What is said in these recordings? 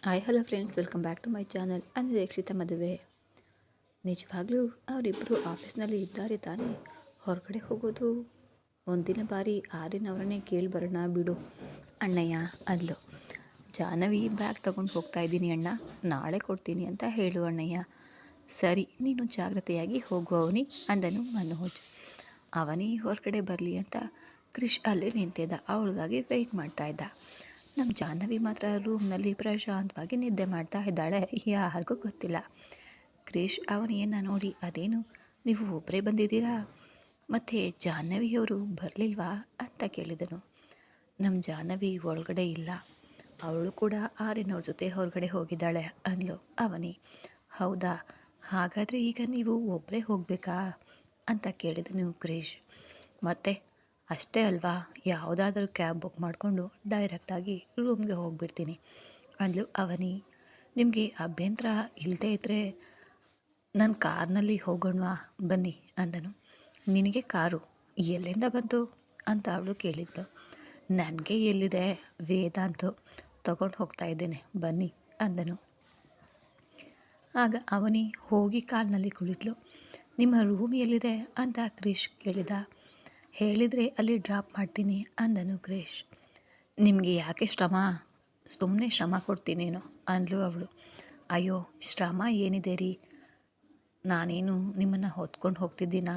Hi hello friends, welcome back to my channel. ಅನಿರೀಕ್ಷಿತ ಮದುವೆ. ನಿಜವಾಗ್ಲೂ ಅವರಿಬ್ಬರು ಆಫೀಸ್ನಲ್ಲಿ ಇದ್ದಾರೆ ತಾನೇ. ಹೊರಗಡೆ ಹೋಗೋದು ಒಂದಿನ ಬಾರಿ ಆರ್ಯನವರನ್ನೇ ಕೇಳಿ ಬರೋಣ ಬಿಡು ಅಣ್ಣಯ್ಯ ಅಂದ್ಲು. ಜಾಹ್ನವಿ ಬ್ಯಾಗ್ ತಗೊಂಡು ಹೋಗ್ತಾ ಇದ್ದೀನಿ ಅಣ್ಣ, ನಾಳೆ ಕೊಡ್ತೀನಿ ಅಂತ ಹೇಳು ಅಣ್ಣಯ್ಯ. ಸರಿ, ನೀನು ಜಾಗ್ರತೆಯಾಗಿ ಹೋಗು ಅವನಿ ಅಂದನು ಮನೋಜ್. ಅವನಿ ಹೊರಗಡೆ ಬರಲಿ ಅಂತ ಕ್ರಿಶ್ ಅಲ್ಲೇ ನಿಂತಿದ್ದ, ಅವಳಿಗಾಗಿ ವೆಯ್ಟ್ ಮಾಡ್ತಾ ಇದ್ದ. ನಮ್ಮ ಜಾಹ್ನವಿ ಮಾತ್ರ ರೂಮ್ನಲ್ಲಿ ಪ್ರಶಾಂತವಾಗಿ ನಿದ್ದೆ ಮಾಡ್ತಾ ಇದ್ದಾಳೆ, ಯಾರಿಗೂ ಗೊತ್ತಿಲ್ಲ. ಕ್ರಿಶ್ ಅವನಿಯನ್ನು ನೋಡಿ, ಅದೇನು ನೀವು ಒಬ್ಬರೇ ಬಂದಿದ್ದೀರಾ, ಮತ್ತು ಜಾಹ್ನವಿಯವರು ಬರಲಿಲ್ವಾ ಅಂತ ಕೇಳಿದನು. ನಮ್ಮ ಜಾಹ್ನವಿ ಒಳಗಡೆ ಇಲ್ಲ, ಅವಳು ಕೂಡ ಆರ್ಯನವ್ರ ಜೊತೆ ಹೊರಗಡೆ ಹೋಗಿದ್ದಾಳೆ ಅಂದ್ಲು ಅವನಿ. ಹೌದಾ, ಹಾಗಾದರೆ ಈಗ ನೀವು ಒಬ್ಬರೇ ಹೋಗಬೇಕಾ ಅಂತ ಕೇಳಿದನು ಕ್ರಿಶ್. ಮತ್ತೆ ಅಷ್ಟೇ ಅಲ್ವಾ, ಯಾವುದಾದ್ರೂ ಕ್ಯಾಬ್ ಬುಕ್ ಮಾಡಿಕೊಂಡು ಡೈರೆಕ್ಟಾಗಿ ರೂಮ್ಗೆ ಹೋಗಿಬಿಡ್ತೀನಿ ಅಂದ್ಲು ಅವನಿ. ನಿಮಗೆ ಅಭ್ಯಂತರ ಇಲ್ಲದೇ ಇದ್ದರೆ ನನ್ನ ಕಾರ್ನಲ್ಲಿ ಹೋಗೋಣವಾ ಬನ್ನಿ ಅಂದನು. ನಿನಗೆ ಕಾರು ಎಲ್ಲಿಂದ ಬಂತು ಅಂತ ಅವಳು ಕೇಳಿದ್ಲು. ನನಗೆ ಎಲ್ಲಿದೆ, ವೇದಾಂತು ತಗೊಂಡು ಹೋಗ್ತಾ ಇದ್ದೇನೆ ಬನ್ನಿ ಅಂದನು. ಆಗ ಅವನಿ ಹೋಗಿ ಕಾರ್ನಲ್ಲಿ ಕುಳಿತಳು. ನಿಮ್ಮ ರೂಮ್ ಎಲ್ಲಿದೆ ಅಂತ ಕ್ರಿಶ್ ಕೇಳಿದ. ಹೇಳಿದರೆ ಅಲ್ಲಿ ಡ್ರಾಪ್ ಮಾಡ್ತೀನಿ ಅಂದನು ಕ್ರಿಶ್. ನಿಮಗೆ ಯಾಕೆ ಶ್ರಮ, ಸುಮ್ಮನೆ ಶ್ರಮ ಕೊಡ್ತೀನೇನೋ ಅಂದ್ಲು ಅವಳು. ಅಯ್ಯೋ, ಶ್ರಮ ಏನಿದೆ ರೀ, ನಾನೇನು ನಿಮ್ಮನ್ನು ಹೊತ್ಕೊಂಡು ಹೋಗ್ತಿದ್ದೀನಾ,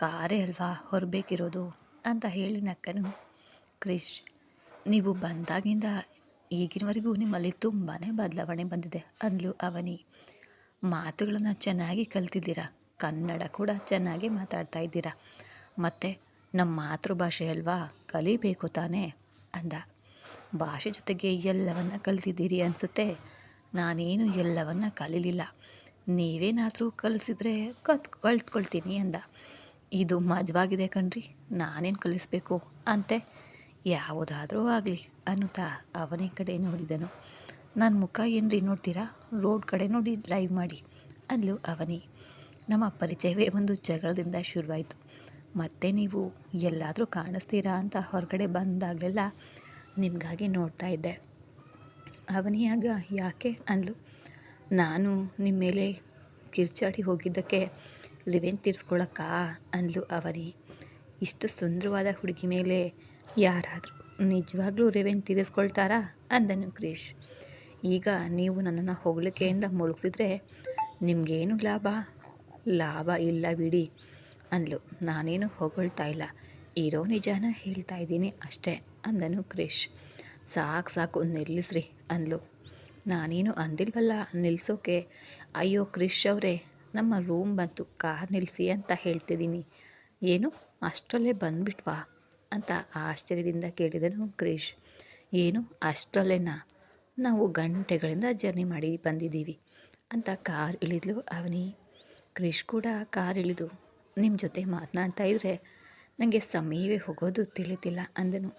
ಕಾರೇ ಅಲ್ವಾ ಹೊರಬೇಕಿರೋದು ಅಂತ ಹೇಳಿ ನಕ್ಕನು ಕ್ರಿಶ್. ನೀವು ಬಂದಾಗಿಂದ ಈಗಿನವರೆಗೂ ನಿಮ್ಮಲ್ಲಿ ತುಂಬಾ ಬದಲಾವಣೆ ಬಂದಿದೆ ಅಂದ್ಲು ಅವನಿ. ಮಾತುಗಳನ್ನು ಚೆನ್ನಾಗಿ ಕಲ್ತಿದ್ದೀರಾ, ಕನ್ನಡ ಕೂಡ ಚೆನ್ನಾಗಿ ಮಾತಾಡ್ತಾ ಇದ್ದೀರಾ, ಮತ್ತು ನಮ್ಮ ಮಾತೃಭಾಷೆ ಅಲ್ವಾ, ಕಲಿಬೇಕು ತಾನೇ ಅಂದ. ಭಾಷೆ ಜೊತೆಗೆ ಎಲ್ಲವನ್ನ ಕಲ್ತಿದ್ದೀರಿ ಅನಿಸುತ್ತೆ. ನಾನೇನು ಎಲ್ಲವನ್ನ ಕಲೀಲಿಲ್ಲ, ನೀವೇನಾದರೂ ಕಲಿಸಿದ್ರೆ ಕಲ್ತ್ಕೊಳ್ತೀನಿ ಅಂದ. ಇದು ಮಜವಾಗಿದೆ ಕಣ್ರಿ, ನಾನೇನು ಕಲಿಸ್ಬೇಕು ಅಂತೆ, ಯಾವುದಾದ್ರೂ ಆಗಲಿ ಅನ್ನುತ್ತಾ ಅವನೇ ಕಡೆ ನೋಡಿದನು. ನನ್ನ ಮುಖ ಏನ್ರಿ ನೋಡ್ತೀರಾ, ರೋಡ್ ಕಡೆ ನೋಡಿ ಲೈವ್ ಮಾಡಿ ಅಂದ್ಲು ಅವನಿ. ನಮ್ಮ ಪರಿಚಯವೇ ಒಂದು ಜಗಳದಿಂದ ಶುರುವಾಯಿತು, ಮತ್ತೆ ನೀವು ಎಲ್ಲಾದರೂ ಕಾಣಿಸ್ತೀರಾ ಅಂತ ಹೊರಗಡೆ ಬಂದಾಗಲೆಲ್ಲ ನಿಮಗಾಗಿ ನೋಡ್ತಾ ಇದ್ದೆ. ಅವನಿಯಾಗ ಯಾಕೆ ಅಂದ್ಲು. ನಾನು ನಿಮ್ಮ ಮೇಲೆ ಕಿರ್ಚಾಡಿ ಹೋಗಿದ್ದಕ್ಕೆ ರಿವೆಂಜ್ ತೀರಿಸ್ಕೊಳ್ಳೋಕ್ಕಾ ಅಂದ್ಲು ಅವನಿ. ಇಷ್ಟು ಸುಂದರವಾದ ಹುಡುಗಿ ಮೇಲೆ ಯಾರಾದರೂ ನಿಜವಾಗ್ಲೂ ರಿವೆಂಜ್ ತೀರಿಸ್ಕೊಳ್ತಾರಾ ಅಂದನು ಕ್ರಿಶ್. ಈಗ ನೀವು ನನ್ನನ್ನು ಹೊಗಳಿಕೆಯಿಂದ ಮುಳುಗಿಸಿದ್ರೆ ನಿಮಗೇನು ಲಾಭ ಇಲ್ಲ ಬಿಡಿ ಅಂದ್ಲು. ನಾನೇನು ಹೊಗಳ್ತಾ ಇಲ್ಲ, ಇರೋ ನಿಜಾನ ಹೇಳ್ತಾ ಇದ್ದೀನಿ ಅಷ್ಟೇ ಅಂದನು ಕ್ರಿಶ್. ಸಾಕು ನಿಲ್ಲಿಸ್ರಿ ಅಂದ್ಲು. ನಾನೇನು ಅಂದಿಲ್ವಲ್ಲ ನಿಲ್ಲಿಸೋಕೆ. ಅಯ್ಯೋ ಕ್ರಿಶ್ ಅವರೇ, ನಮ್ಮ ರೂಮ್ ಬಂತು, ಕಾರ್ ನಿಲ್ಲಿಸಿ ಅಂತ ಹೇಳ್ತಿದ್ದೀನಿ, ಏನು ಅಷ್ಟರಲ್ಲೇ ಬಂದುಬಿಟ್ವಾ ಅಂತ ಆಶ್ಚರ್ಯದಿಂದ ಕೇಳಿದನು ಕ್ರಿಶ್. ಏನು ಅಷ್ಟರಲ್ಲೇನಾ, ನಾವು ಗಂಟೆಗಳಿಂದ ಜರ್ನಿ ಮಾಡಿ ಬಂದಿದ್ದೀವಿ ಅಂತ ಕಾರ್ ಇಳಿದ್ಲು ಅವನಿ. ಕ್ರಿಶ್ ಕೂಡ ಕಾರ್ ಇಳಿದು, ನಿಮ್ಮ ಜೊತೆ ಮಾತನಾಡ್ತಾ ಇದ್ದರೆ ನನಗೆ ಸಮಯವೇ ಹೋಗೋದು ತಿಳಿತಿಲ್ಲ ಅಂದನು.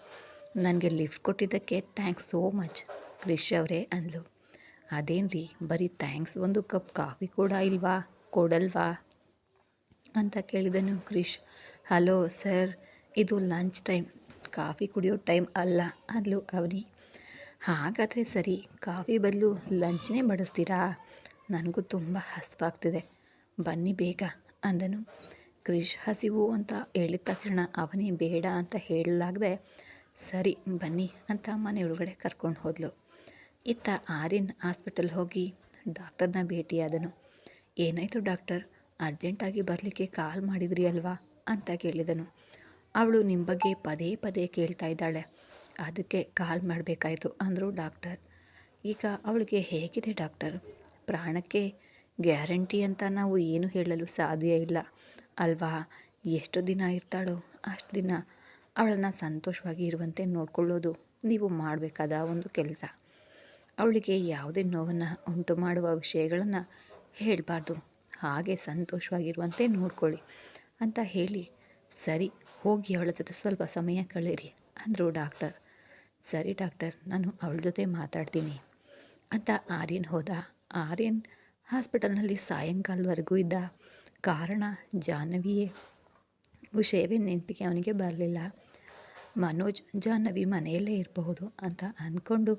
ನನಗೆ ಲಿಫ್ಟ್ ಕೊಟ್ಟಿದ್ದಕ್ಕೆ ಥ್ಯಾಂಕ್ಸ್ ಸೋ ಮಚ್ ಕ್ರಿಶ್ ಅವರೇ ಅಂದ್ಲು. ಅದೇನು ರೀ, ಬರೀ ಥ್ಯಾಂಕ್ಸ್, ಒಂದು ಕಪ್ ಕಾಫಿ ಕೂಡ ಕೊಡಲ್ವಾ ಅಂತ ಕೇಳಿದನು ಕ್ರಿಶ್. ಹಲೋ ಸರ್, ಇದು ಲಂಚ್ ಟೈಮ್, ಕಾಫಿ ಕುಡಿಯೋ ಟೈಮ್ ಅಲ್ಲ ಅಂದ್ಲು ಅವನಿ. ಹಾಗಾದರೆ ಸರಿ, ಕಾಫಿ ಬದಲು ಲಂಚ್ನೇ ಬಡಿಸ್ತೀರಾ, ನನಗೂ ತುಂಬ ಹಸಿವಾಗ್ತಿದೆ, ಬನ್ನಿ ಬೇಗ ಅಂದನು ಕ್ರಿಶ್. ಹಸಿವು ಅಂತ ಹೇಳಿದ ತಕ್ಷಣ ಅವನಿ ಬೇಡ ಅಂತ ಹೇಳಲಾಗದೆ ಸರಿ ಬನ್ನಿ ಅಂತ ಮನೆಯೊಳಗಡೆ ಕರ್ಕೊಂಡು ಹೋದ್ಲು. ಇತ್ತ ಆರ್ಯನ್ ಹಾಸ್ಪಿಟಲ್ ಹೋಗಿ ಡಾಕ್ಟರ್ನ ಭೇಟಿಯಾದನು. ಏನಾಯಿತು ಡಾಕ್ಟರ್, ಅರ್ಜೆಂಟಾಗಿ ಬರಲಿಕ್ಕೆ ಕಾಲ್ ಮಾಡಿದ್ರಿ ಅಲ್ವಾ ಅಂತ ಕೇಳಿದನು. ಅವಳು ನಿಮ್ಮ ಬಗ್ಗೆ ಪದೇ ಪದೇ ಕೇಳ್ತಾ ಇದ್ದಾಳೆ, ಅದಕ್ಕೆ ಕಾಲ್ ಮಾಡಬೇಕಾಯಿತು ಅಂದರು ಡಾಕ್ಟರ್. ಈಗ ಅವಳಿಗೆ ಹೇಗಿದೆ ಡಾಕ್ಟರ್? ಪ್ರಾಣಕ್ಕೆ ಗ್ಯಾರಂಟಿ ಅಂತ ನಾವು ಏನು ಹೇಳಲು ಸಾಧ್ಯ ಇಲ್ಲ ಅಲ್ವಾ, ಎಷ್ಟು ದಿನ ಇರ್ತಾಳೋ ಅಷ್ಟು ದಿನ ಅವಳನ್ನು ಸಂತೋಷವಾಗಿ ಇರುವಂತೆ ನೋಡಿಕೊಳ್ಳೋದು ನೀವು ಮಾಡಬೇಕಾದ ಒಂದು ಕೆಲಸ. ಅವಳಿಗೆ ಯಾವುದೇ ನೋವನ್ನು ಉಂಟು ಮಾಡುವ ವಿಷಯಗಳನ್ನು ಹೇಳಬಾರ್ದು, ಹಾಗೆ ಸಂತೋಷವಾಗಿರುವಂತೆ ನೋಡ್ಕೊಳ್ಳಿ ಅಂತ ಹೇಳಿ, ಸರಿ ಹೋಗಿ ಅವಳ ಜೊತೆ ಸ್ವಲ್ಪ ಸಮಯ ಕಳೀರಿ ಅಂದರು ಡಾಕ್ಟರ್. ಸರಿ ಡಾಕ್ಟರ್, ನಾನು ಅವಳ ಜೊತೆ ಮಾತಾಡ್ತೀನಿ ಅಂತ ಆರ್ಯನ್ ಹೋದ. ಆರ್ಯನ್ ಹಾಸ್ಪಿಟಲ್ನಲ್ಲಿ ಸಾಯಂಕಾಲದವರೆಗೂ ಇದ್ದ. ಕಾರಣ ಜಾಹ್ನವಿಯೇ ವಿಷಯವೇ ನೆನಪಿಗೆ ಅವನಿಗೆ ಬರಲಿಲ್ಲ. ಮನೋಜ್ ಜಾಹ್ನವಿ ಮನೆಯಲ್ಲೇ ಇರಬಹುದು ಅಂತ ಅಂದ್ಕೊಂಡು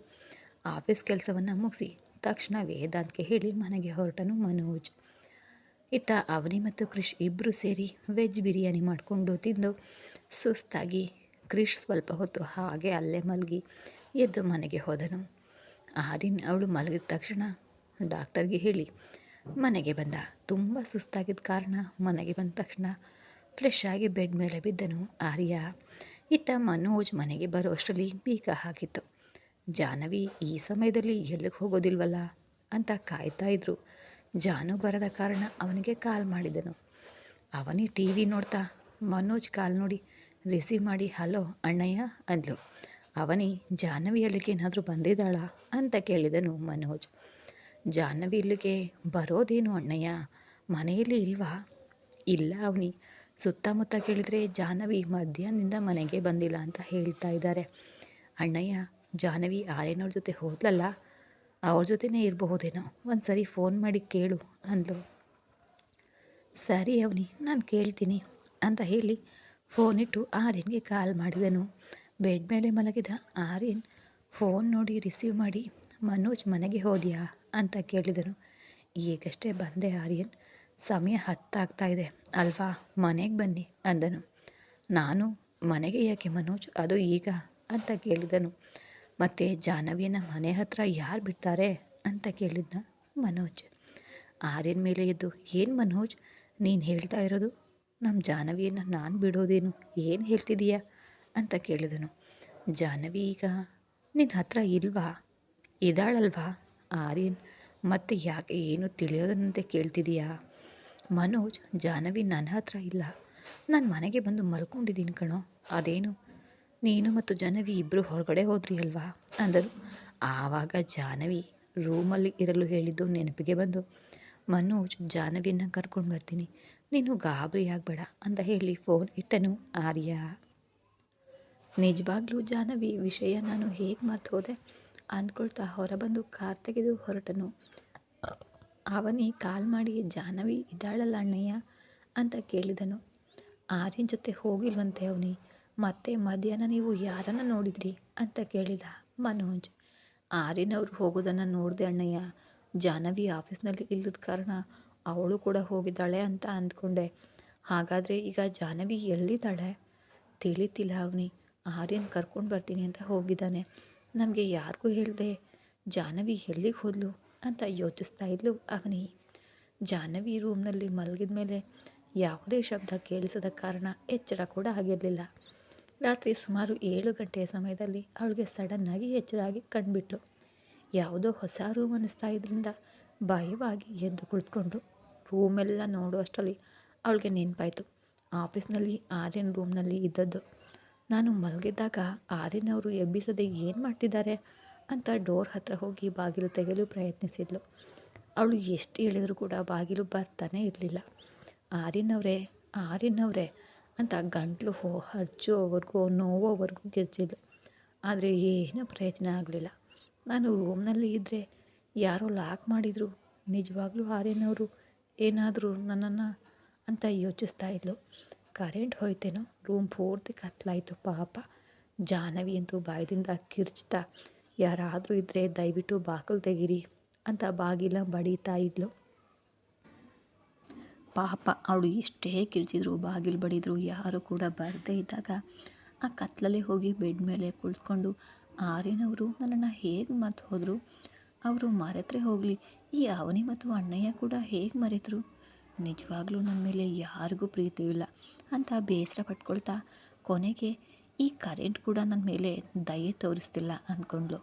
ಆಫೀಸ್ ಕೆಲಸವನ್ನು ಮುಗಿಸಿ ತಕ್ಷಣ ವೇದಾಂತ್ಗೆ ಹೇಳಿ ಮನೆಗೆ ಹೊರಟನು ಮನೋಜ್. ಇತ್ತ ಅವನಿ ಮತ್ತು ಕ್ರಿಶ್ ಇಬ್ಬರು ಸೇರಿ ವೆಜ್ ಬಿರಿಯಾನಿ ಮಾಡಿಕೊಂಡು ತಿಂದು ಸುಸ್ತಾಗಿ ಕ್ರಿಶ್ ಸ್ವಲ್ಪ ಹೊತ್ತು ಹಾಗೆ ಅಲ್ಲೇ ಮಲಗಿ ಎದ್ದು ಮನೆಗೆ ಹೋದನು. ಆರಿನ್ ಅವಳು ಮಲಗಿದ ತಕ್ಷಣ ಡಾಕ್ಟರ್ಗೆ ಹೇಳಿ ಮನೆಗೆ ಬಂದ. ತುಂಬ ಸುಸ್ತಾಗಿದ್ದ ಕಾರಣ ಮನೆಗೆ ಬಂದ ತಕ್ಷಣ ಫ್ರೆಶ್ ಆಗಿ ಬೆಡ್ ಮೇಲೆ ಬಿದ್ದನು ಆರ್ಯ. ಇತ್ತ ಮನೋಜ್ ಮನೆಗೆ ಬರೋ ಅಷ್ಟರಲ್ಲಿ ಬೀಗ ಹಾಕಿತ್ತು. ಜಾಹ್ನವಿ ಈ ಸಮಯದಲ್ಲಿ ಎಲ್ಲಿಗೆ ಹೋಗೋದಿಲ್ವಲ್ಲ ಅಂತ ಕಾಯ್ತಾ ಇದ್ರು. ಜಾನು ಬರದ ಕಾರಣ ಅವನಿಗೆ ಕಾಲ್ ಮಾಡಿದನು. ಅವನಿ ಟಿ ವಿ ನೋಡ್ತಾ ಮನೋಜ್ ಕಾಲ್ ನೋಡಿ ರಿಸೀವ್ ಮಾಡಿ ಹಲೋ ಅಣ್ಣಯ್ಯ ಅಂದ್ಲು. ಅವನಿ ಜಾಹ್ನವಿ ಅಲ್ಲಿಗೆ ಏನಾದರೂ ಬಂದಿದ್ದಾಳ ಅಂತ ಕೇಳಿದನು ಮನೋಜ್. ಜಾಹ್ನವಿ ಇಲ್ಲಿಗೆ ಬರೋದೇನು ಅಣ್ಣಯ್ಯ, ಮನೆಯಲ್ಲಿ ಇಲ್ವಾ? ಇಲ್ಲ ಅವನಿ, ಸುತ್ತಮುತ್ತ ಕೇಳಿದರೆ ಜಾಹ್ನವಿ ಮಧ್ಯಾಹ್ನದಿಂದ ಮನೆಗೆ ಬಂದಿಲ್ಲ ಅಂತ ಹೇಳ್ತಾ ಇದ್ದಾರೆ ಅಣ್ಣಯ್ಯ. ಜಾಹ್ನವಿ ಆರ್ಯನವ್ರ ಜೊತೆ ಹೋದ್ಲಲ್ಲ, ಅವ್ರ ಜೊತೆನೇ ಇರಬಹುದೇನೋ, ಒಂದು ಸರಿ ಫೋನ್ ಮಾಡಿ ಕೇಳು ಅಂದ್ಲು. ಸರಿ ಅವನಿ, ನಾನು ಕೇಳ್ತೀನಿ ಅಂತ ಹೇಳಿ ಫೋನಿಟ್ಟು ಆರ್ಯನ್ಗೆ ಕಾಲ್ ಮಾಡಿದನು. ಬೆಡ್ ಮೇಲೆ ಮಲಗಿದ ಆರ್ಯನ್ ಫೋನ್ ನೋಡಿ ರಿಸೀವ್ ಮಾಡಿ ಮನೋಜ್ ಮನೆಗೆ ಹೋದ್ಯಾ ಅಂತ ಕೇಳಿದನು. ಈಗಷ್ಟೇ ಬಂದೆ ಆರ್ಯನ್, ಸಮಯ 10 ಆಗ್ತಾ ಇದೆ ಅಲ್ವಾ, ಮನೆಗೆ ಬನ್ನಿ ಅಂದನು. ನಾನು ಮನೆಗೆ ಯಾಕೆ ಮನೋಜ್, ಅದು ಈಗ ಅಂತ ಕೇಳಿದನು. ಮತ್ತು ಜಾಹ್ನವಿಯನ್ನು ಮನೆ ಹತ್ರ ಯಾರು ಬಿಡ್ತಾರೆ ಅಂತ ಕೇಳಿದ್ನ ಮನೋಜ್. ಆರ್ಯನ್ ಮೇಲೆ ಎದ್ದು ಏನು ಮನೋಜ್ ನೀನು ಹೇಳ್ತಾ ಇರೋದು, ನಮ್ಮ ಜಾಹ್ನವಿಯನ್ನು ನಾನು ಬಿಡೋದೇನು, ಏನು ಹೇಳ್ತಿದೀಯಾ ಅಂತ ಕೇಳಿದನು. ಜಾಹ್ನವಿ ಈಗ ನಿನ್ನ ಹತ್ರ ಇಲ್ವಾ? ಇದ್ದಾಳಲ್ವಾ ಆರ್ಯನ್, ಮತ್ತೆ ಯಾಕೆ ಏನು ತಿಳಿಯೋದನ್ನಂತೆ ಕೇಳ್ತಿದೀಯಾ? ಮನೋಜ್, ಜಾಹ್ನವಿ ನನ್ನ ಹತ್ರ ಇಲ್ಲ, ನಾನು ಮನೆಗೆ ಬಂದು ಮಲ್ಕೊಂಡಿದ್ದೀನಿ ಕಣೋ. ಅದೇನು ನೀನು ಮತ್ತು ಜಾಹ್ನವಿ ಇಬ್ಬರು ಹೊರಗಡೆ ಹೋದ್ರಿ ಅಲ್ವಾ ಅಂದರು. ಆವಾಗ ಜಾಹ್ನವಿ ರೂಮಲ್ಲಿ ಇರಲು ಹೇಳಿದ್ದು ನೆನಪಿಗೆ ಬಂದು ಮನೋಜ್ ಜಾಹ್ನವಿಯನ್ನು ಕರ್ಕೊಂಡು ಬರ್ತೀನಿ, ನೀನು ಗಾಬರಿ ಆಗಬೇಡ ಅಂತ ಹೇಳಿ ಫೋನ್ ಇಟ್ಟನು ಆರ್ಯ. ನಿಜವಾಗ್ಲೂ ಜಾಹ್ನವಿ ವಿಷಯ ನಾನು ಹೇಗೆ ಮರ್ತು ಹೋದೆ ಅಂದ್ಕೊಳ್ತಾ ಹೊರಬಂದು ಕಾರ್ ತೆಗೆದು ಹೊರಟನು. ಅವನಿ ಕಾಲ್ ಮಾಡಿ ಜಾಹ್ನವಿ ಇದ್ದಾಳಲ್ಲ ಅಣ್ಣಯ್ಯ ಅಂತ ಕೇಳಿದನು. ಆರ್ಯನ್ ಜೊತೆ ಹೋಗಿಲ್ವಂತೆ ಅವನಿ, ಮತ್ತೆ ಮಧ್ಯಾಹ್ನ ನೀವು ಯಾರನ್ನು ನೋಡಿದ್ರಿ ಅಂತ ಕೇಳಿದ ಮನೋಜ್. ಆರ್ಯನ್ ಅವರು ಹೋಗೋದನ್ನು ನೋಡಿದೆ ಅಣ್ಣಯ್ಯ, ಜಾಹ್ನವಿ ಆಫೀಸ್ನಲ್ಲಿ ಇಲ್ಲದ ಕಾರಣ ಅವಳು ಕೂಡ ಹೋಗಿದ್ದಾಳೆ ಅಂತ ಅಂದ್ಕೊಂಡೆ. ಹಾಗಾದರೆ ಈಗ ಜಾಹ್ನವಿ ಎಲ್ಲಿದ್ದಾಳೆ? ತಿಳಿತಿಲ್ಲ ಅವನಿ, ಆರ್ಯನ್ ಕರ್ಕೊಂಡು ಬರ್ತೀನಿ ಅಂತ ಹೋಗಿದ್ದಾನೆ. ನಮಗೆ ಯಾರಿಗೂ ಹೇಳಿದೆ ಜಾಹ್ನವಿ ಎಲ್ಲಿಗೆ ಹೋದ್ಲು ಅಂತ ಯೋಚಿಸ್ತಾ ಇದ್ಲು ಅವನಿ. ಜಾಹ್ನವಿ ರೂಮ್ನಲ್ಲಿ ಮಲಗಿದ ಮೇಲೆ ಯಾವುದೇ ಶಬ್ದ ಕೇಳಿಸದ ಕಾರಣ ಎಚ್ಚರ ಕೂಡ ಆಗಿರಲಿಲ್ಲ. ರಾತ್ರಿ ಸುಮಾರು 7 ಗಂಟೆಯ ಸಮಯದಲ್ಲಿ ಅವಳಿಗೆ ಸಡನ್ನಾಗಿ ಎಚ್ಚರಾಗಿ ಕಂಡುಬಿಟ್ಲು. ಯಾವುದೋ ಹೊಸ ರೂಮ್ ಅನ್ನಿಸ್ತಾ ಇದ್ರಿಂದ ಭಯವಾಗಿ ಎದ್ದು ಕುಳಿತುಕೊಂಡು ರೂಮೆಲ್ಲ ನೋಡುವಷ್ಟರಲ್ಲಿ ಅವಳಿಗೆ ನೆನಪಾಯಿತು ಆಫೀಸ್ನಲ್ಲಿ ಆರ್ಯನ್ ರೂಮ್ನಲ್ಲಿ ಇದ್ದದ್ದು. ನಾನು ಮಲಗಿದ್ದಾಗ ಆರ್ಯನ್ ಅವರು ಎಬ್ಬಿಸದೆ ಏನು ಮಾಡ್ತಿದ್ದಾರೆ ಅಂತ ಡೋರ್ ಹತ್ರ ಹೋಗಿ ಬಾಗಿಲು ತೆಗೆಯಲು ಪ್ರಯತ್ನಿಸಿದ್ಲು. ಅವಳು ಎಷ್ಟು ಹೇಳಿದರೂ ಕೂಡ ಬಾಗಿಲು ಬರ್ತಾನೆ ಇರಲಿಲ್ಲ. ಆರ್ಯನ್ ಅವರೇ ಅಂತ ಗಂಟ್ಲು ಹರ್ಚೋವರೆಗೂ ನೋವೋವರೆಗೂ ಕಿರ್ಚಿದ್ಲು. ಆದರೆ ಏನೂ ಪ್ರಯೋಜನ ಆಗಲಿಲ್ಲ. ನಾನು ರೂಮ್ನಲ್ಲಿ ಇದ್ದರೆ ಯಾರೋ ಲಾಕ್ ಮಾಡಿದರು, ನಿಜವಾಗ್ಲೂ ಆರ್ಯನ್ ಅವರು ಏನಾದರೂ ನನ್ನನ್ನು ಅಂತ ಯೋಚಿಸ್ತಾ ಇದ್ಲು. ಕರೆಂಟ್ ಹೋಯ್ತೇನೋ, ರೂಮ್ ಪೂರ್ತಿ ಕತ್ಲಾಯಿತು. ಪಾಪ ಜಾಹ್ನವಿ ಅಂತೂ ಬಾಯದಿಂದ ಕಿರ್ಚ್ತಾ ಯಾರಾದರೂ ಇದ್ದರೆ ದಯವಿಟ್ಟು ಬಾಗಿಲು ತೆಗೀರಿ ಅಂತ ಬಾಗಿಲ ಬಡಿತಾ ಇದ್ಲು. ಪಾಪ ಅವಳು ಎಷ್ಟೇ ಕಿರ್ಚಿದ್ರು ಬಾಗಿಲು ಬಡಿದ್ರು ಯಾರು ಕೂಡ ಬರದೇ ಇದ್ದಾಗ ಆ ಕತ್ಲಲ್ಲೇ ಹೋಗಿ ಬೆಡ್ ಮೇಲೆ ಕುಳಿತುಕೊಂಡು ಆರ್ಯನ್ ಅವರು ನನ್ನನ್ನು ಹೇಗೆ ಮರೆತು ಹೋದರು, ಅವರು ಮರೆತರೆ ಹೋಗಲಿ, ಈ ಅವನಿ ಮತ್ತು ಅಣ್ಣಯ್ಯ ಕೂಡ ಹೇಗೆ ಮರೆತರು, ನಿಜವಾಗ್ಲೂ ನನ್ನ ಮೇಲೆ ಯಾರಿಗೂ ಪ್ರೀತಿ ಇಲ್ಲ ಅಂತ ಬೇಸರ ಪಟ್ಕೊಳ್ತಾ ಕೊನೆಗೆ ಈ ಕರೆಂಟ್ ಕೂಡ ನನ್ನ ಮೇಲೆ ದಯೆ ತೋರಿಸ್ತಿಲ್ಲ ಅಂದ್ಕೊಂಡ್ಳು.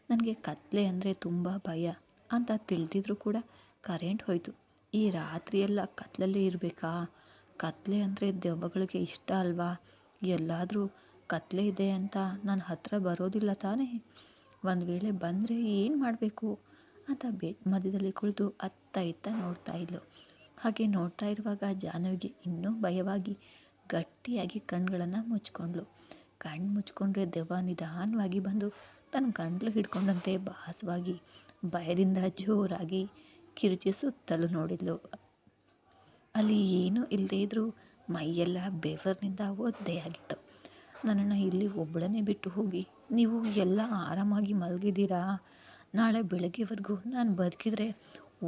ನನಗೆ ಕತ್ಲೆ ಅಂದರೆ ತುಂಬ ಭಯ ಅಂತ ತಿಳಿದಿದ್ರು ಕೂಡ ಕರೆಂಟ್ ಹೋಯಿತು. ಈ ರಾತ್ರಿಯೆಲ್ಲ ಕತ್ಲಲ್ಲೇ ಇರಬೇಕಾ? ಕತ್ಲೆ ಅಂದರೆ ದೆವ್ವಗಳಿಗೆ ಇಷ್ಟ ಅಲ್ವಾ? ಎಲ್ಲಾದರೂ ಕತ್ಲೆ ಇದೆ ಅಂತ ನನ್ನ ಹತ್ರ ಬರೋದಿಲ್ಲ ತಾನೇ? ಒಂದು ವೇಳೆ ಬಂದರೆ ಏನು ಮಾಡಬೇಕು ಅಂತ ಬೆಡ್ ಮಧ್ಯದಲ್ಲಿ ಕುಳಿತು ಅತ್ತ ಇತ್ತ ನೋಡ್ತಾ ಇದ್ಲು. ಹಾಗೆ ನೋಡ್ತಾ ಇರುವಾಗ ಜಾಹ್ನವಿಗೆ ಇನ್ನೂ ಭಯವಾಗಿ ಗಟ್ಟಿಯಾಗಿ ಕಣ್ಗಳನ್ನು ಮುಚ್ಕೊಂಡ್ಳು. ಕಣ್ಣು ಮುಚ್ಕೊಂಡ್ರೆ ದೆವ್ವ ನಿಧಾನವಾಗಿ ಬಂದು ತನ್ನ ಗಂಟ್ಲು ಹಿಡ್ಕೊಂಡಂತೆ ಭಾಸವಾಗಿ ಭಯದಿಂದ ಜೋರಾಗಿ ಕಿರುಚಿ ಸುತ್ತಲೂ ನೋಡಿದ್ಲು. ಅಲ್ಲಿ ಏನೂ ಇಲ್ಲದೇ ಇದ್ದರೂ ಮೈಯೆಲ್ಲ ಬೆವರಿನಿಂದ ಒದ್ದೆಯಾಗಿತ್ತು. ನನ್ನನ್ನು ಇಲ್ಲಿ ಒಬ್ಬಳನ್ನೇ ಬಿಟ್ಟು ಹೋಗಿ ನೀವು ಎಲ್ಲ ಆರಾಮಾಗಿ ಮಲಗಿದ್ದೀರಾ ನಾಳೆ ಬೆಳಗ್ಗೆವರೆಗೂ ನಾನು ಬದುಕಿದ್ರೆ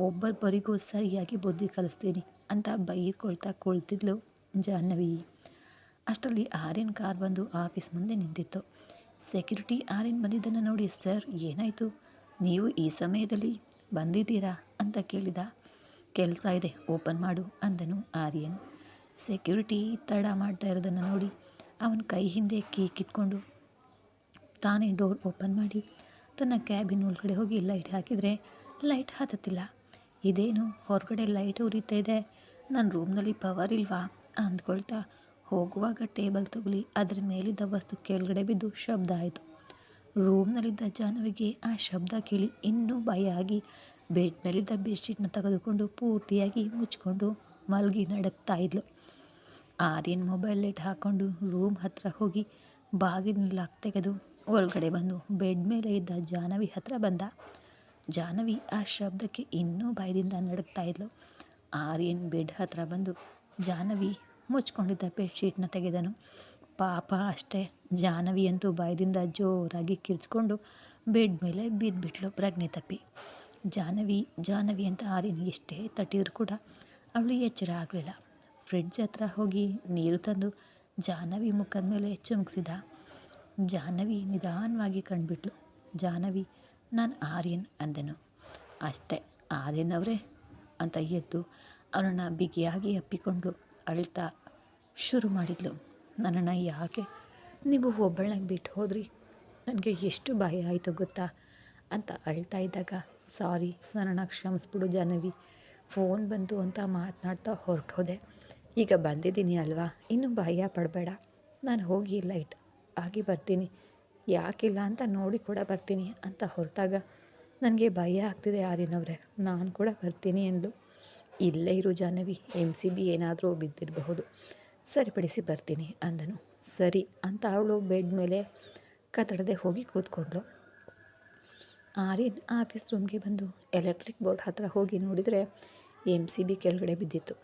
ಒಬ್ಬೊಬ್ಬರಿಗೂ ಸರಿಯಾಗಿ ಬುದ್ಧಿ ಕಲಿಸ್ತೀನಿ ಅಂತ ಬೈಕೊಳ್ತಾ ಕುಳಿತಿದ್ಲು ಜಾಹ್ನವಿ. ಅಷ್ಟರಲ್ಲಿ ಆರ್ಯನ್ ಕಾರ್ ಬಂದು ಆಫೀಸ್ ಮುಂದೆ ನಿಂತಿತ್ತು. ಸೆಕ್ಯೂರಿಟಿ ಆರ್ಯನ್ ಬಂದಿದ್ದನ್ನು ನೋಡಿ, ಸರ್ ಏನಾಯಿತು, ನೀವು ಈ ಸಮಯದಲ್ಲಿ ಬಂದಿದ್ದೀರಾ ಅಂತ ಕೇಳಿದ. ಕೆಲಸ ಇದೆ, ಓಪನ್ ಮಾಡು ಅಂದನು ಆರ್ಯನ್. ಸೆಕ್ಯೂರಿಟಿ ತಡ ಮಾಡ್ತಾ ಇರೋದನ್ನು ನೋಡಿ ಅವನ ಕೈ ಹಿಂದೆ ಕೀ ಕಿತ್ಕೊಂಡು ತಾನೇ ಡೋರ್ ಓಪನ್ ಮಾಡಿ ತನ್ನ ಕ್ಯಾಬಿನ್ ಒಳಗಡೆ ಹೋಗಿ ಲೈಟ್ ಹಾಕಿದರೆ ಲೈಟ್ ಹತ್ತುತ್ತಿಲ್ಲ. ಇದೇನು ಹೊರಗಡೆ ಲೈಟ್ ಉರಿತಾ ಇದೆ, ನನ್ನ ರೂಮ್ನಲ್ಲಿ ಪವರ್ ಇಲ್ವಾ ಅಂದ್ಕೊಳ್ತಾ ಹೋಗುವಾಗ ಟೇಬಲ್ ತಗುಲಿ ಅದರ ಮೇಲಿದ್ದ ವಸ್ತು ಕೆಳಗಡೆ ಬಿದ್ದು ಶಬ್ದ ಆಯಿತು. ರೂಮ್ನಲ್ಲಿದ್ದ ಜಾಹ್ನವಿಗೆ ಆ ಶಬ್ದ ಕೇಳಿ ಇನ್ನೂ ಭಯ ಆಗಿ ಬೆಡ್ ಮೇಲಿದ್ದ ಬೆಡ್ಶೀಟ್ನ ತೆಗೆದುಕೊಂಡು ಪೂರ್ತಿಯಾಗಿ ಮುಚ್ಕೊಂಡು ಮಲಗಿ ನಡಕ್ತಾ ಇದ್ಲು. ಆರ್ಯನ್ ಮೊಬೈಲ್ ಲೈಟ್ ಹಾಕ್ಕೊಂಡು ರೂಮ್ ಹತ್ರ ಹೋಗಿ ಬಾಗಿಲಿನ ಲಾಕ್ ತೆಗೆದು ಒಳಗಡೆ ಬಂದು ಬೆಡ್ ಮೇಲೆ ಇದ್ದ ಜಾಹ್ನವಿ ಹತ್ರ ಬಂದ. ಜಾಹ್ನವಿ ಆ ಶಬ್ದಕ್ಕೆ ಇನ್ನೂ ಭಯದಿಂದ ನಡುಗ್ತಾ ಇದ್ಲು. ಆರ್ಯನ್ ಬೆಡ್ ಹತ್ರ ಬಂದು ಜಾಹ್ನವಿ ಮುಚ್ಕೊಂಡಿದ್ದ ಬೆಡ್ಶೀಟ್ನ ತೆಗೆದನು. ಪಾಪ ಅಷ್ಟೇ, ಜಾಹ್ನವಿ ಅಂತೂ ಭಯದಿಂದ ಜೋರಾಗಿ ಕಿರ್ಚ್ಕೊಂಡು ಬೆಡ್ ಮೇಲೆ ಬಿದ್ದುಬಿಟ್ಲು ಪ್ರಜ್ಞೆ ತಪ್ಪಿ. ಜಾಹ್ನವಿ ಅಂತ ಆರ್ಯನ್ ಎಷ್ಟೇ ತಟ್ಟಿದ್ರು ಕೂಡ ಅವಳು ಎಚ್ಚರ ಆಗಲಿಲ್ಲ. ಫ್ರಿಡ್ಜ್ ಹತ್ರ ಹೋಗಿ ನೀರು ತಂದು ಜಾಹ್ನವಿ ಮುಖದ ಮೇಲೆ ಚುಮುಕ್ಸಿದ. ಜಾಹ್ನವಿ ನಿಧಾನವಾಗಿ ಕಂಡುಬಿಟ್ಲು. ಜಾಹ್ನವಿ, ನಾನು ಆರ್ಯನ್ ಅಂದನು. ಅಷ್ಟೇ, ಆರ್ಯನ್ ಅವರೇ ಅಂತ ಎದ್ದು ಅವನನ್ನು ಬಿಗಿಯಾಗಿ ಅಪ್ಪಿಕೊಂಡು ಅಳ್ತಾ ಶುರು ಮಾಡಿದ್ಲು. ನನ್ನನ್ನು ಯಾಕೆ ನೀವು ಒಬ್ಬಳನ್ನ ಬಿಟ್ಟು ಹೋದ್ರಿ, ನನಗೆ ಎಷ್ಟು ಭಯ ಆಯಿತು ಗೊತ್ತಾ ಅಂತ ಅಳ್ತಾ ಇದ್ದಾಗ, ಸಾರಿ, ನನ್ನನ್ನು ಕ್ಷಮಿಸ್ಬಿಡು ಜಾಹ್ನವಿ, ಫೋನ್ ಬಂತು ಅಂತ ಮಾತನಾಡ್ತಾ ಹೊರಟೋದೆ. ಈಗ ಬಂದಿದ್ದೀನಿ ಅಲ್ವಾ, ಇನ್ನೂ ಭಯ ಪಡಬೇಡ, ನಾನು ಹೋಗಿ ಲೈಟ್ ಆಗಿ ಬರ್ತೀನಿ, ಯಾಕಿಲ್ಲ ಅಂತ ನೋಡಿ ಕೂಡ ಬರ್ತೀನಿ ಅಂತ ಹೊರಟಾಗ ನನಗೆ ಭಯ ಆಗ್ತಿದೆ ಆರ್ಯನ್ ಅವರೇ, ನಾನು ಕೂಡ ಬರ್ತೀನಿ ಎಂದ್ಲು. ಇಲ್ಲೇ ಇರು ಜಾಹ್ನವಿ, MCB ಏನಾದರೂ ಬಿದ್ದಿರಬಹುದು, ಸರಿಪಡಿಸಿ ಬರ್ತೀನಿ ಅಂದನು. ಸರಿ ಅಂತ ಅವಳು ಬೆಡ್ ಮೇಲೆ ಕದಡದೆ ಹೋಗಿ ಕೂತ್ಕೊಂಡ್ಳು. ಆರ್ಯನ್ ಆಫೀಸ್ ರೂಮ್ಗೆ ಬಂದು ಎಲೆಕ್ಟ್ರಿಕ್ ಬೋರ್ಡ್ ಹತ್ರ ಹೋಗಿ ನೋಡಿದರೆ MCB ಕೆಳಗಡೆ ಬಿದ್ದಿತ್ತು.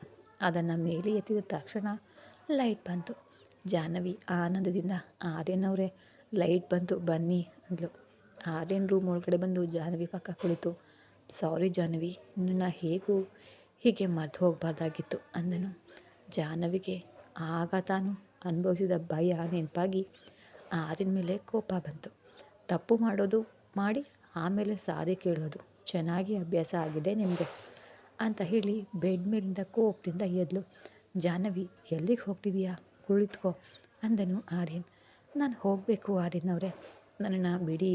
ಅದನ್ನು ಮೇಲೆ ಎತ್ತಿದ ತಕ್ಷಣ ಲೈಟ್ ಬಂತು. ಜಾಹ್ನವಿ ಆನಂದದಿಂದ, ಆರ್ಯನ್ ಅವರೇ ಲೈಟ್ ಬಂತು ಬನ್ನಿ ಅಂದ್ಲು. ಆರ್ಯನ್ ರೂಮ್ ಒಳಗಡೆ ಬಂದು ಜಾಹ್ನವಿ ಪಕ್ಕ ಕುಳಿತು, ಸಾರಿ ಜಾಹ್ನವಿ, ನಿನ್ನ ಹೀಗೆ ಮರೆತು ಹೋಗಬಾರ್ದಾಗಿತ್ತು ಅಂದನು. ಜಾಹ್ನವಿಗೆ ಆಗ ತಾನು ಅನುಭವಿಸಿದ ಭಯ ನೆನಪಾಗಿ ಆರ್ಯನ್ ಮೇಲೆ ಕೋಪ ಬಂತು. ತಪ್ಪು ಮಾಡಿ ಆಮೇಲೆ ಸಾರಿ ಕೇಳೋದು ಚೆನ್ನಾಗಿ ಅಭ್ಯಾಸ ಆಗಿದೆ ನಿಮಗೆ ಅಂತ ಹೇಳಿ ಬೆಡ್ ಮೇಲಿಂದ ಕೋಪದಿಂದ ಎದ್ಲು. ಜಾಹ್ನವಿ, ಎಲ್ಲಿಗೆ ಹೋಗ್ತಿದೀಯಾ, ಕುಳಿತುಕೋ ಅಂದನು ಆರ್ಯನ್. ನಾನು ಹೋಗಬೇಕು ಆರ್ಯನ್ ಅವರೇ, ನನ್ನನ್ನು ಬಿಡಿ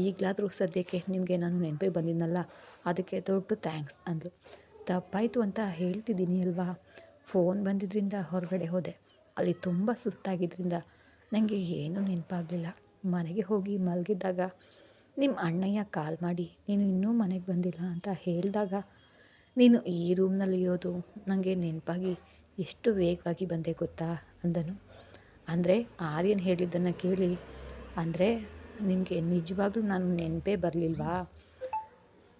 ಈಗಲಾದರೂ ಸದ್ಯಕ್ಕೆ ನಿಮಗೆ ನಾನು ನೆನಪೇ ಬಂದಿದ್ನಲ್ಲ, ಅದಕ್ಕೆ ದೊಡ್ಡ ಥ್ಯಾಂಕ್ಸ್ ಅಂದ್ಲು. ತಪ್ಪಾಯಿತು ಅಂತ ಹೇಳ್ತಿದ್ದೀನಿ ಅಲ್ವಾ, ಫೋನ್ ಬಂದಿದ್ದರಿಂದ ಹೊರಗಡೆ ಹೋದೆ, ಅಲ್ಲಿ ತುಂಬ ಸುಸ್ತಾಗಿದ್ದರಿಂದ ನನಗೆ ಏನೂ ನೆನಪಾಗಲಿಲ್ಲ. ಮನೆಗೆ ಹೋಗಿ ಮಲಗಿದ್ದಾಗ ನಿಮ್ಮ ಅಣ್ಣಯ್ಯ ಕಾಲ್ ಮಾಡಿ ನೀನು ಇನ್ನೂ ಮನೆಗೆ ಬಂದಿಲ್ಲ ಅಂತ ಹೇಳಿದಾಗ ನೀನು ಈ ರೂಮ್ನಲ್ಲಿ ಇರೋದು ನನಗೆ ನೆನಪಾಗಿ ಎಷ್ಟು ವೇಗವಾಗಿ ಬಂದೆ ಗೊತ್ತಾ ಅಂದನು. ಅಂದರೆ ಆರ್ಯನ್ ಹೇಳಿದ್ದನ್ನು ಕೇಳಿ, ಅಂದರೆ ನಿಮಗೆ ನಿಜವಾಗ್ಲೂ ನಾನು ನೆನಪೇ ಬರಲಿಲ್ವಾ,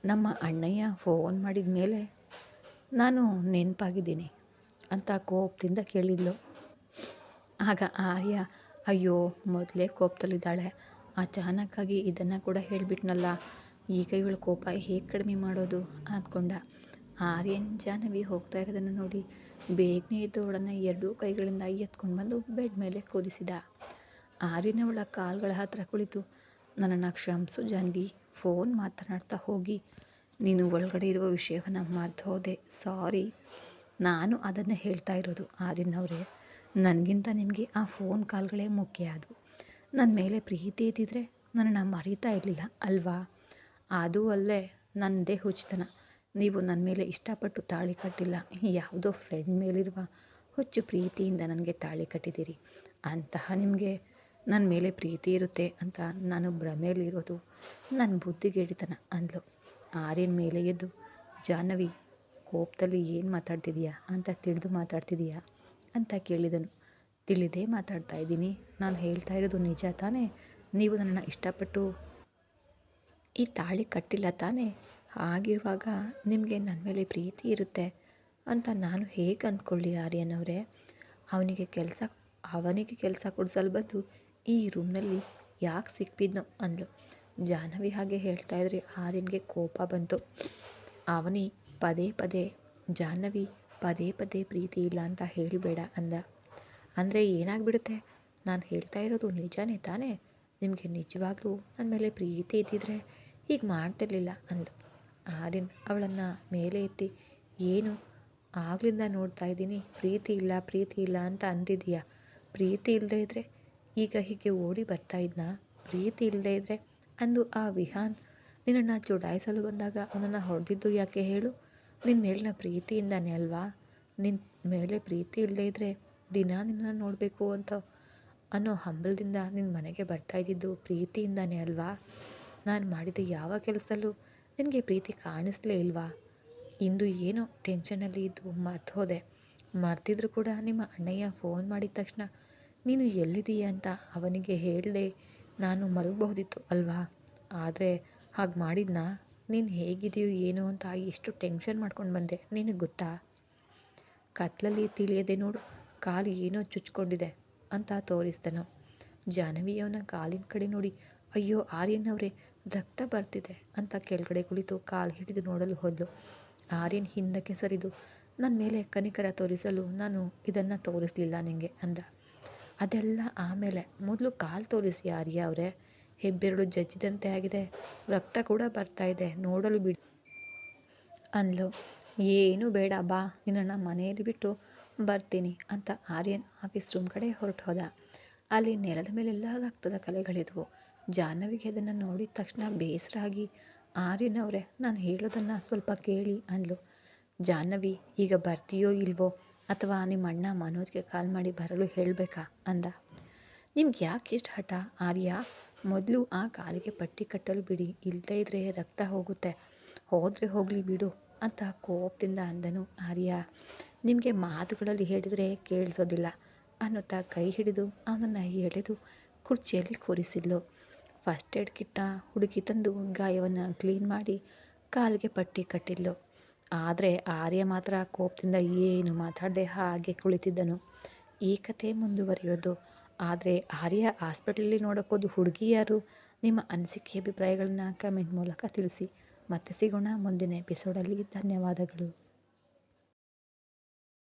ನಮ್ಮ ಅಣ್ಣಯ್ಯ ಫೋನ್ ಮಾಡಿದ ಮೇಲೆ ನಾನು ನೆನಪಾಗಿದ್ದೀನಿ ಅಂತ ಕೋಪದಿಂದ ಕೇಳಿದ್ಲು. ಆಗ ಆರ್ಯ, ಅಯ್ಯೋ ಮೊದಲೇ ಕೋಪದಲ್ಲಿದ್ದಾಳೆ, ಅಚಾನಕ್ಕಾಗಿ ಇದನ್ನು ಕೂಡ ಹೇಳಿಬಿಟ್ನಲ್ಲ, ಈಗ ಇವಳು ಕೋಪ ಹೇಗೆ ಕಡಿಮೆ ಮಾಡೋದು ಅಂದ್ಕೊಂಡ. ಆರ್ಯನ್ ಜಾಹ್ನವಿ ಹೋಗ್ತಾ ಇರೋದನ್ನು ನೋಡಿ ಬೇಗನೆ ಎದ್ದು ಅವಳನ್ನು ಎರಡೂ ಕೈಗಳಿಂದ ಎತ್ಕೊಂಡು ಬಂದು ಬೆಡ್ ಮೇಲೆ ಕೂರಿಸಿದ. ಆರ್ಯನ್ ಅವಳ ಕಾಲುಗಳ ಹತ್ರ ಕುಳಿತು, ನನ್ನನ್ನು ಕ್ಷಮಿಸು ಜಾಹ್ನವಿ, ಫೋನ್ ಮಾತನಾಡ್ತಾ ಹೋಗಿ ನೀನು ಒಳಗಡೆ ಇರುವ ವಿಷಯವನ್ನು ಮರೆತು ಹೋದೆ, ಸಾರಿ. ನಾನು ಅದನ್ನು ಹೇಳ್ತಾ ಇರೋದು ಆರ್ಯನ್ ಅವರೇ, ನನಗಿಂತ ನಿಮಗೆ ಆ ಫೋನ್ ಕಾಲ್ಗಳೇ ಮುಖ್ಯ. ಅದು ನನ್ನ ಮೇಲೆ ಪ್ರೀತಿ ಇದ್ದಿದ್ರೆ ನನ್ನನ್ನು ಮರೀತಾ ಇರಲಿಲ್ಲ ಅಲ್ವಾ. ಅದು ಅಲ್ಲೇ ನನ್ನದೇ ಹುಚ್ಚುತನ, ನೀವು ನನ್ನ ಮೇಲೆ ಇಷ್ಟಪಟ್ಟು ತಾಳಿ ಕಟ್ಟಿಲ್ಲ, ಯಾವುದೋ ಫ್ರೆಂಡ್ ಮೇಲಿರುವ ಹುಚ್ಚು ಪ್ರೀತಿಯಿಂದ ನನಗೆ ತಾಳಿ ಕಟ್ಟಿದ್ದೀರಿ. ಅಂತಹ ನಿಮಗೆ ನನ್ನ ಮೇಲೆ ಪ್ರೀತಿ ಇರುತ್ತೆ ಅಂತ ನಾನು ಭ್ರಮೆಯಲ್ಲಿರೋದು ನನ್ನ ಬುದ್ಧಿಗೆಡಿತನ ಅಂದ್ಲು. ಆರ್ಯನ್ ಮೇಲೆ ಎದ್ದು, ಜಾಹ್ನವಿ, ಕೋಪದಲ್ಲಿ ಏನು ಮಾತಾಡ್ತಿದೀಯಾ ಅಂತ ತಿಳಿದು ಮಾತಾಡ್ತಿದೀಯಾ ಅಂತ ಕೇಳಿದನು. ತಿಳಿದೇ ಮಾತಾಡ್ತಾ ಇದ್ದೀನಿ, ನಾನು ಹೇಳ್ತಾ ಇರೋದು ನಿಜ ತಾನೇ, ನೀವು ನನ್ನನ್ನು ಇಷ್ಟಪಟ್ಟು ಈ ತಾಳಿ ಕಟ್ಟಿಲ್ಲ ತಾನೇ, ಆಗಿರುವಾಗ ನಿಮಗೆ ನನ್ನ ಮೇಲೆ ಪ್ರೀತಿ ಇರುತ್ತೆ ಅಂತ ನಾನು ಹೇಗೆ ಅಂದ್ಕೊಳ್ಳಿ ಆರ್ಯನ್ ಅವರೇ. ಅವನಿಗೆ ಕೆಲಸ ಕೊಡಿಸಲು ಬಂದು ಈ ರೂಮ್ನಲ್ಲಿ ಯಾಕೆ ಸಿಕ್ಕಿದ್ನೋ ಅಂದ್ಲು. ಜಾಹ್ನವಿ ಹಾಗೆ ಹೇಳ್ತಾ ಇದ್ರೆ ಆರ್ಯನ್ಗೆ ಕೋಪ ಬಂತು. ಅವನಿ ಪದೇ ಪದೇ ಜಾಹ್ನವಿ ಪದೇ ಪದೇ ಪ್ರೀತಿ ಇಲ್ಲ ಅಂತ ಹೇಳಿಬೇಡ ಅಂದ. ಅಂದರೆ ಏನಾಗ್ಬಿಡುತ್ತೆ? ನಾನು ಹೇಳ್ತಾ ಇರೋದು ನಿಜಾನೇ ತಾನೇ? ನಿಮಗೆ ನಿಜವಾಗ್ಲೂ ನನ್ನ ಮೇಲೆ ಪ್ರೀತಿ ಇದ್ದಿದ್ರೆ ಹೀಗೆ ಮಾಡ್ತಿರ್ಲಿಲ್ಲ ಅಂದು. ಆರ್ಯನ್ ಅವಳನ್ನು ಮೇಲೆ ಎತ್ತಿ, ಏನು ಆಗ್ಲಿಂದ ನೋಡ್ತಾ ಇದ್ದೀನಿ ಪ್ರೀತಿ ಇಲ್ಲ ಅಂತ ಅಂದಿದೀಯಾ? ಪ್ರೀತಿ ಇಲ್ಲದೆ ಇದ್ದರೆ ಈಗ ಹೀಗೆ ಓಡಿ ಬರ್ತಾ ಇದ್ನಾ? ಪ್ರೀತಿ ಇಲ್ಲದೆ ಇದ್ದರೆ ಅಂದು ಆ ವಿಹಾನ್ ನಿನ್ನನ್ನು ಚುಡಾಯಿಸಲು ಬಂದಾಗ ಅವನನ್ನು ಹೊಡೆದಿದ್ದು ಯಾಕೆ ಹೇಳು? ನಿನ್ನ ಮೇಲಿನ ಪ್ರೀತಿಯಿಂದಾನೇ ಅಲ್ವಾ? ನಿನ್ನ ಮೇಲೆ ಪ್ರೀತಿ ಇಲ್ಲದೆ ಇದ್ದರೆ ದಿನ ನಿನ್ನನ್ನು ನೋಡಬೇಕು ಅಂತ ಅನ್ನೋ ಹಂಬಲದಿಂದ ನಿನ್ನ ಮನೆಗೆ ಬರ್ತಾ ಇದ್ದಿದ್ದು ಪ್ರೀತಿಯಿಂದಾನೇ ಅಲ್ವಾ? ನಾನು ಮಾಡಿದ ಯಾವ ಕೆಲಸದಲ್ಲೂ ನಿನಗೆ ಪ್ರೀತಿ ಕಾಣಿಸ್ಲೇ ಇಲ್ವಾ? ಇಂದು ಏನೋ ಟೆನ್ಷನಲ್ಲಿ ಇದ್ದು ಮರ್ತೋದೆ. ಮರ್ತಿದ್ರು ಕೂಡ ನಿಮ್ಮ ಅಣ್ಣಯ್ಯ ಫೋನ್ ಮಾಡಿದ ತಕ್ಷಣ ನೀನು ಎಲ್ಲಿದ್ದೀಯ ಅಂತ ಅವನಿಗೆ ಹೇಳದೆ ನಾನು ಮಲಗಬಹುದಿತ್ತು ಅಲ್ವಾ? ಆದರೆ ಹಾಗೆ ಮಾಡಿದ್ನಾ? ನೀನು ಹೇಗಿದೆಯೋ ಏನೋ ಅಂತ ಎಷ್ಟು ಟೆನ್ಷನ್ ಮಾಡ್ಕೊಂಡು ಬಂದೆ ನಿನಗೆ ಗೊತ್ತಾ? ಕತ್ಲಲ್ಲಿ ತಿಳಿಯದೆ ನೋಡು, ಕಾಲು ಏನೋ ಚುಚ್ಕೊಂಡಿದೆ ಅಂತ ತೋರಿಸ್ದನು. ಜಾಹ್ನವಿ ಅವನ ಕಾಲಿನ ಕಡೆ ನೋಡಿ, ಅಯ್ಯೋ ಆರ್ಯನ್ ಅವರೇ, ರಕ್ತ ಬರ್ತಿದೆ ಅಂತ ಕೆಳಗಡೆ ಕುಳಿತು ಕಾಲು ಹಿಡಿದು ನೋಡಲು ಹೋದ್ಲು. ಆರ್ಯನ್ ಹಿಂದಕ್ಕೆ ಸರಿದು, ನನ್ನ ಮೇಲೆ ಕನಿಕರ ತೋರಿಸಲು ನಾನು ಇದನ್ನು ತೋರಿಸಲಿಲ್ಲ ನಿನಗೆ ಅಂದ. ಅದೆಲ್ಲ ಆಮೇಲೆ, ಮೊದಲು ಕಾಲು ತೋರಿಸಿ ಆರ್ಯ ಅವರೇ, ಹೆಬ್ಬೆರಳು ಜಜ್ಜಿದಂತೆ ಆಗಿದೆ, ರಕ್ತ ಕೂಡ ಬರ್ತಾ ಇದೆ, ನೋಡಲು ಬಿಡಿ ಅಂದ್ಲು. ಏನೂ ಬೇಡ ಬಾ, ನಿನ್ನನ್ನು ಮನೆಯಲ್ಲಿ ಬಿಟ್ಟು ಬರ್ತೀನಿ ಅಂತ ಆರ್ಯನ್ ಆಫೀಸ್ ರೂಮ್ ಕಡೆ ಹೊರಟು ಹೋದ. ಅಲ್ಲಿ ನೆಲದ ಮೇಲೆಲ್ಲ ರಕ್ತದ ಕಲೆಗಳಿದ್ವು. ಜಾಹ್ನವಿಗೆ ಅದನ್ನು ನೋಡಿದ ತಕ್ಷಣ ಬೇಸರ ಆಗಿ, ಆರ್ಯನ್ ಅವರೇ, ನಾನು ಹೇಳೋದನ್ನು ಸ್ವಲ್ಪ ಕೇಳಿ ಅಂದ್ಲು. ಜಾಹ್ನವಿ, ಈಗ ಬರ್ತೀಯೋ ಇಲ್ವೋ ಅಥವಾ ನಿಮ್ಮ ಅಣ್ಣ ಮನೋಜ್ಗೆ ಕಾಲ್ ಮಾಡಿ ಬರಲು ಹೇಳಬೇಕಾ ಅಂದ. ನಿಮ್ಗೆ ಯಾಕೆ ಇಷ್ಟು ಹಠ ಆರ್ಯ? ಮೊದಲು ಆ ಕಾಲಿಗೆ ಪಟ್ಟಿ ಕಟ್ಟಲು ಬಿಡಿ, ಇಲ್ಲದೇ ಇದ್ದರೆ ರಕ್ತ ಹೋಗುತ್ತೆ. ಹೋದರೆ ಹೋಗಲಿ ಬಿಡು ಅಂತ ಕೋಪದಿಂದ ಅಂದನು ಆರ್ಯ. ನಿಮಗೆ ಮಾತುಗಳಲ್ಲಿ ಹೇಳಿದರೆ ಕೇಳಿಸೋದಿಲ್ಲ ಅನ್ನುತ್ತಾ ಕೈ ಹಿಡಿದು ಅವನನ್ನು ಎಳೆದು ಕುರ್ಚಿಯಲ್ಲಿ ಕೂರಿಸಿದ್ಲು. ಫಸ್ಟ್ ಏಡ್ ಕಿಟ್ನ ಹುಡುಕಿ ತಂದು ಗಾಯವನ್ನು ಕ್ಲೀನ್ ಮಾಡಿ ಕಾಲಿಗೆ ಪಟ್ಟಿ ಕಟ್ಟಿದ್ಲು. ಆದರೆ ಆರ್ಯ ಮಾತ್ರ ಕೋಪದಿಂದ ಏನು ಮಾತಾಡದೆ ಹಾಗೆ ಕುಳಿತಿದ್ದನು. ಈ ಕಥೆ ಮುಂದುವರಿಯೋದು. ಆದರೆ ಆರ್ಯ ಹಾಸ್ಪಿಟಲಲ್ಲಿ ನೋಡೋಕ್ಕೋದು ಹುಡುಗಿ ಯಾರು? ನಿಮ್ಮ ಅನಿಸಿಕೆ ಅಭಿಪ್ರಾಯಗಳನ್ನ ಕಮೆಂಟ್ ಮೂಲಕ ತಿಳಿಸಿ. ಮತ್ತೆ ಸಿಗೋಣ ಮುಂದಿನ ಎಪಿಸೋಡಲ್ಲಿ. ಧನ್ಯವಾದಗಳು.